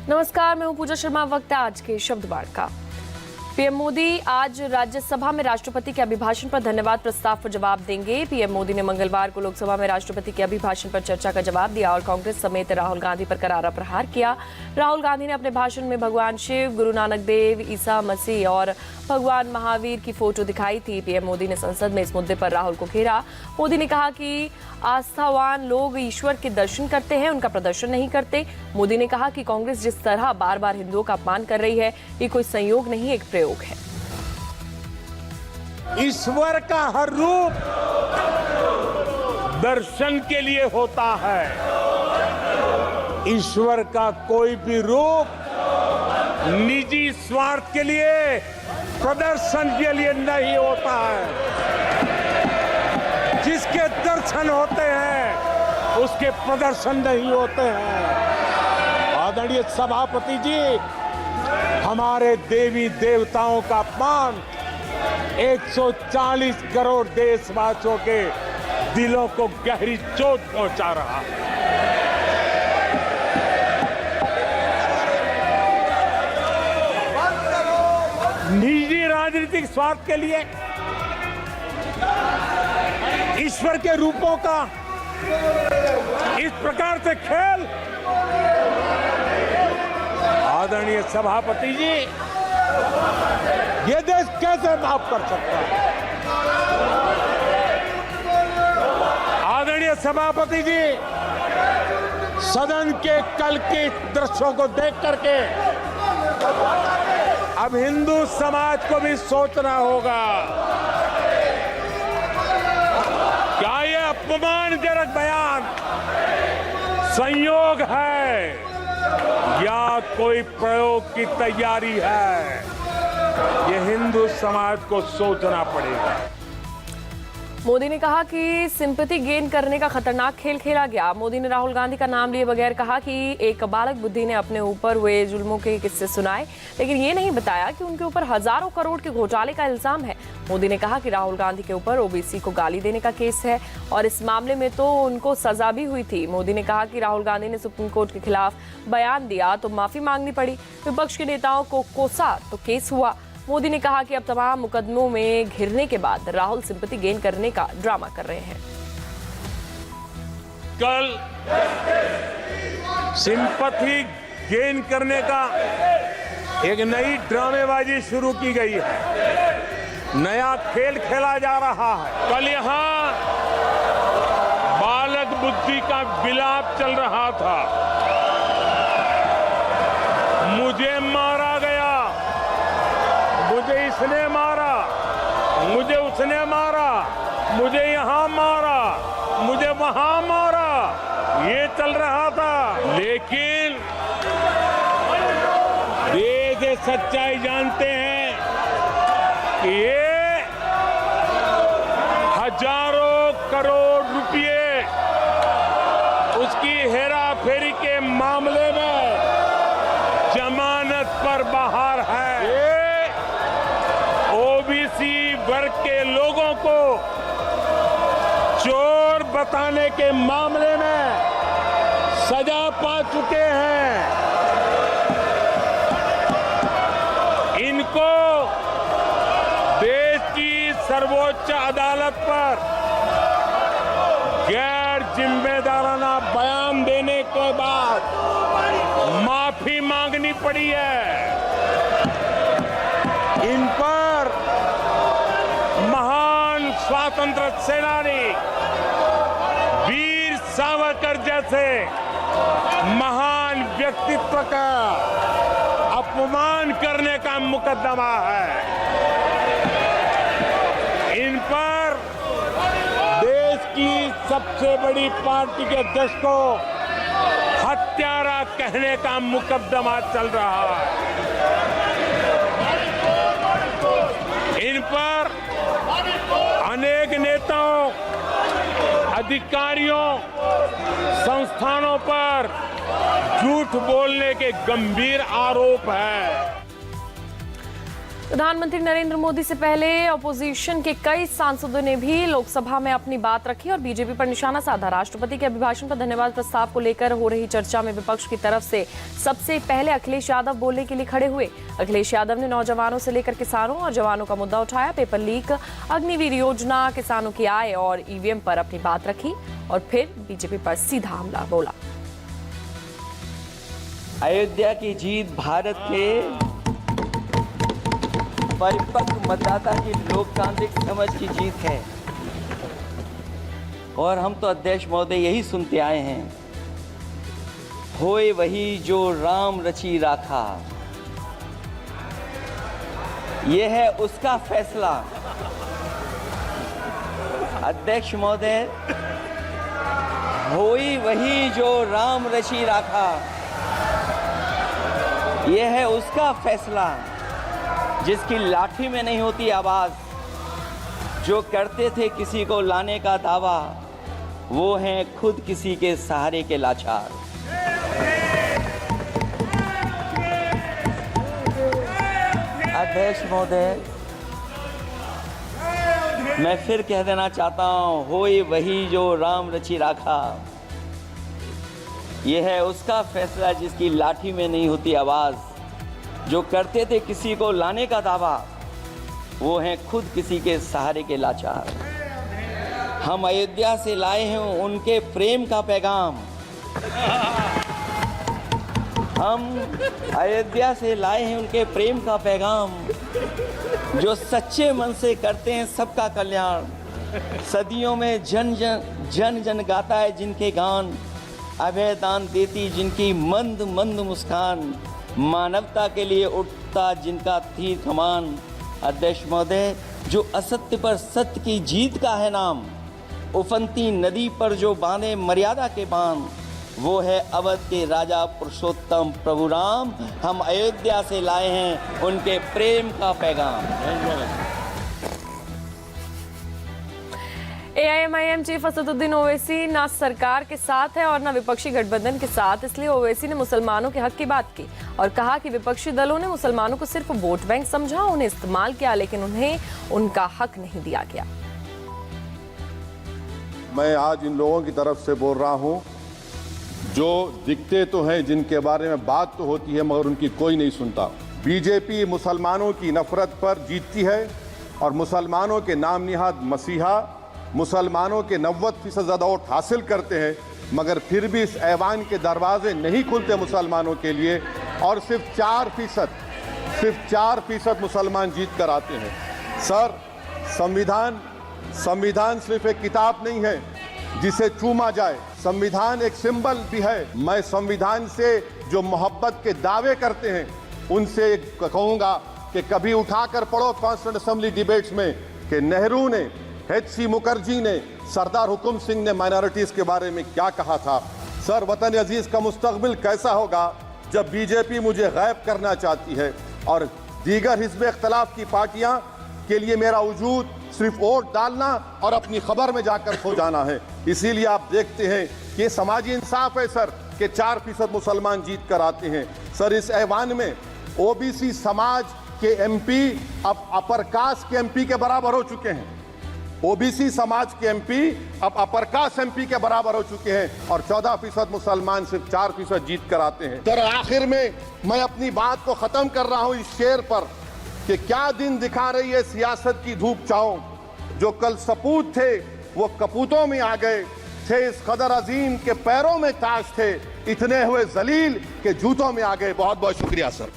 नमस्कार, मैं हूं पूजा शर्मा। वक्त है आज के शब्द बाढ़ का। पीएम मोदी आज राज्यसभा में राष्ट्रपति के अभिभाषण पर धन्यवाद प्रस्ताव पर जवाब देंगे। पीएम मोदी ने मंगलवार को लोकसभा में राष्ट्रपति के अभिभाषण पर चर्चा का जवाब दिया और कांग्रेस समेत राहुल गांधी पर करारा प्रहार किया। राहुल गांधी ने अपने भाषण में भगवान शिव, गुरु नानक देव, ईसा मसीह और भगवान महावीर की फोटो दिखाई थी। पीएम मोदी ने संसद में इस मुद्दे पर राहुल को घेरा। मोदी ने कहा कि आस्थावान लोग ईश्वर के दर्शन करते हैं, उनका प्रदर्शन नहीं करते। मोदी ने कहा कि कांग्रेस जिस तरह बार बार हिंदुओं का अपमान कर रही है, ये कोई संयोग नहीं, एक प्रयोग है। ईश्वर का हर रूप दर्शन के लिए होता है। ईश्वर का कोई भी रूप निजी स्वार्थ के लिए, प्रदर्शन के लिए नहीं होता है। जिसके दर्शन होते हैं उसके प्रदर्शन नहीं होते हैं। आदरणीय सभापति जी, हमारे देवी देवताओं का अपमान 140 करोड़ देशवासियों के दिलों को गहरी चोट पहुंचा रहा है। निजी राजनीतिक स्वार्थ के लिए ईश्वर के रूपों का इस प्रकार से खेल, आदरणीय सभापति जी, ये देश कैसे माफ कर सकता है? आदरणीय सभापति जी, सदन के कल के दृश्यों को देख करके अब हिंदू समाज को भी सोचना होगा, क्या ये अपमानजनक बयान संयोग है या कोई प्रयोग की तैयारी है? ये हिंदू समाज को सोचना पड़ेगा। मोदी ने कहा कि सिंपैथी गेन करने का खतरनाक खेल खेला गया। मोदी ने राहुल गांधी का नाम लिए बगैर कहा कि एक बालक बुद्धि ने अपने ऊपर हुए जुल्मों के किस्से सुनाए, लेकिन ये नहीं बताया कि उनके ऊपर हजारों करोड़ के घोटाले का इल्जाम है। मोदी ने कहा कि राहुल गांधी के ऊपर ओबीसी को गाली देने का केस है और इस मामले में तो उनको सजा भी हुई थी। मोदी ने कहा कि राहुल गांधी ने सुप्रीम कोर्ट के खिलाफ बयान दिया तो माफी मांगनी पड़ी, विपक्ष के नेताओं को कोसा तो केस हुआ। मोदी ने कहा कि अब तमाम मुकदमों में घिरने के बाद राहुल सिंपैथी गेन करने का ड्रामा कर रहे हैं। कल सिंपैथी गेन करने का एक नई ड्रामेबाजी शुरू की गई है, नया खेल खेला जा रहा है। कल यहाँ बालक बुद्धि का विलाप चल रहा था। मुझे मारा गया, मुझे इसने मारा, मुझे उसने मारा, मुझे यहाँ मारा, मुझे वहां मारा, ये चल रहा था। लेकिन देश ये सच्चाई जानते हैं कि ये हजारों करोड़ रुपए उसकी हेराफेरी के मामले में जमानत पर बाहर है। ओबीसी वर्ग के लोगों को चोर बताने के मामले में सजा पा चुके हैं। इनको देश की सर्वोच्च अदालत पर गैर जिम्मेदाराना बयान देने के बाद माफी मांगनी पड़ी है। इन पर महान स्वातंत्र सेनानी वीर सावरकर जैसे महान व्यक्तित्व का अपमान करने का मुकदमा है। इन पर देश की सबसे बड़ी पार्टी के अध्यक्ष को हत्यारा कहने का मुकदमा चल रहा है। इन पर अनेक नेताओं, अधिकारियों, संस्थानों पर झूठ बोलने के गंभीर आरोप है। प्रधानमंत्री नरेंद्र मोदी से पहले अपोजिशन के कई सांसदों ने भी लोकसभा में अपनी बात रखी और बीजेपी पर निशाना साधा। राष्ट्रपति के अभिभाषण पर धन्यवाद प्रस्ताव को लेकर हो रही चर्चा में विपक्ष की तरफ से सबसे पहले अखिलेश यादव बोलने के लिए खड़े हुए। अखिलेश यादव ने नौजवानों से लेकर किसानों और जवानों का मुद्दा उठाया। पेपर लीक, अग्निवीर योजना, किसानों की आय और ईवीएम पर अपनी बात रखी और फिर बीजेपी पर सीधा हमला बोला। अयोध्या की जीत भारत के परिपक्व मतदाता की लोकतांत्रिक समझ की जीत है और हम तो अध्यक्ष महोदय यही सुनते आए हैं, होए वही जो राम रची राखा। यह है उसका फैसला। अध्यक्ष महोदय, होई वही जो राम रची राखा, यह है उसका फैसला जिसकी लाठी में नहीं होती आवाज। जो करते थे किसी को लाने का दावा, वो हैं खुद किसी के सहारे के लाचार। अध्यक्ष महोदय, मैं फिर कह देना चाहता हूं, होए वही जो राम रची राखा। यह है उसका फैसला जिसकी लाठी में नहीं होती आवाज। जो करते थे किसी को लाने का दावा, वो हैं खुद किसी के सहारे के लाचार। हम अयोध्या से लाए हैं उनके प्रेम का पैगाम। हम अयोध्या से लाए हैं उनके प्रेम का पैगाम, जो सच्चे मन से करते हैं सबका कल्याण। सदियों में जन जन गाता है जिनके गान, अभय दान देती जिनकी मंद मंद मुस्कान, मानवता के लिए उठता जिनका तीर कमान। अध्यक्ष महोदय, जो असत्य पर सत्य की जीत का है नाम, उफनती नदी पर जो बांधे मर्यादा के बांध, वो है अवध के राजा पुरुषोत्तम प्रभु राम। हम अयोध्या से लाए हैं उनके प्रेम का पैगाम। एआईएमआईएम चीफ असदुद्दीन ओवैसी ना सरकार के साथ है और ना विपक्षी गठबंधन के साथ, इसलिए ओवैसी ने मुसलमानों के हक की बात की और कहा कि विपक्षी दलों ने मुसलमानों को सिर्फ वोट बैंक समझा, उन्हें इस्तेमाल किया, लेकिन उन्हें उनका हक नहीं दिया गया। मैं आज इन लोगों की तरफ से बोल रहा हूं, जो दिखते तो हैं, जिनके बारे में बात तो होती है मगर उनकी कोई नहीं सुनता। बीजेपी मुसलमानों की नफरत पर जीतती है और मुसलमानों के नाम निहाद मसीहा मुसलमानों के 90% ज़्यादा वोट हासिल करते हैं, मगर फिर भी इस ऐवान के दरवाजे नहीं खुलते मुसलमानों के लिए और सिर्फ 4% मुसलमान जीत कर आते हैं। सर, संविधान सिर्फ एक किताब नहीं है जिसे चूमा जाए, संविधान एक सिंबल भी है। मैं संविधान से जो मोहब्बत के दावे करते हैं उनसे कहूँगा कि कभी उठाकर पढ़ो कॉन्स्टिट्यूएंट असेंबली डिबेट्स में कि नेहरू ने, एच.सी. मुखर्जी ने, सरदार हुकुम सिंह ने माइनॉरिटीज के बारे में क्या कहा था। सर, वतन अजीज का मुस्तकबिल कैसा होगा जब बीजेपी मुझे गायब करना चाहती है और दीगर हिज़्ब इख्तिलाफ की पार्टियां के लिए मेरा वजूद सिर्फ वोट डालना और अपनी खबर में जाकर सो जाना है। इसीलिए आप देखते हैं कि ये समाजी इंसाफ है सर कि 4% मुसलमान जीत कर आते हैं। सर, इस ऐवान में ओबीसी समाज के एमपी अब अपर कास्ट के एमपी के बराबर हो चुके हैं। ओबीसी समाज के एमपी अब अपर कास्ट एमपी के बराबर हो चुके हैं और 14% मुसलमान सिर्फ 4% जीत कर आते हैं। सर, आखिर में मैं अपनी बात को खत्म कर रहा हूं इस शेर पर कि क्या दिन दिखा रही है सियासत की धूप छांव। जो कल सपूत थे वो कपूतों में आ गए, थे इस कदर अजीम के पैरों में ताज थे, इतने हुए जलील के जूतों में आ गए। बहुत बहुत शुक्रिया सर।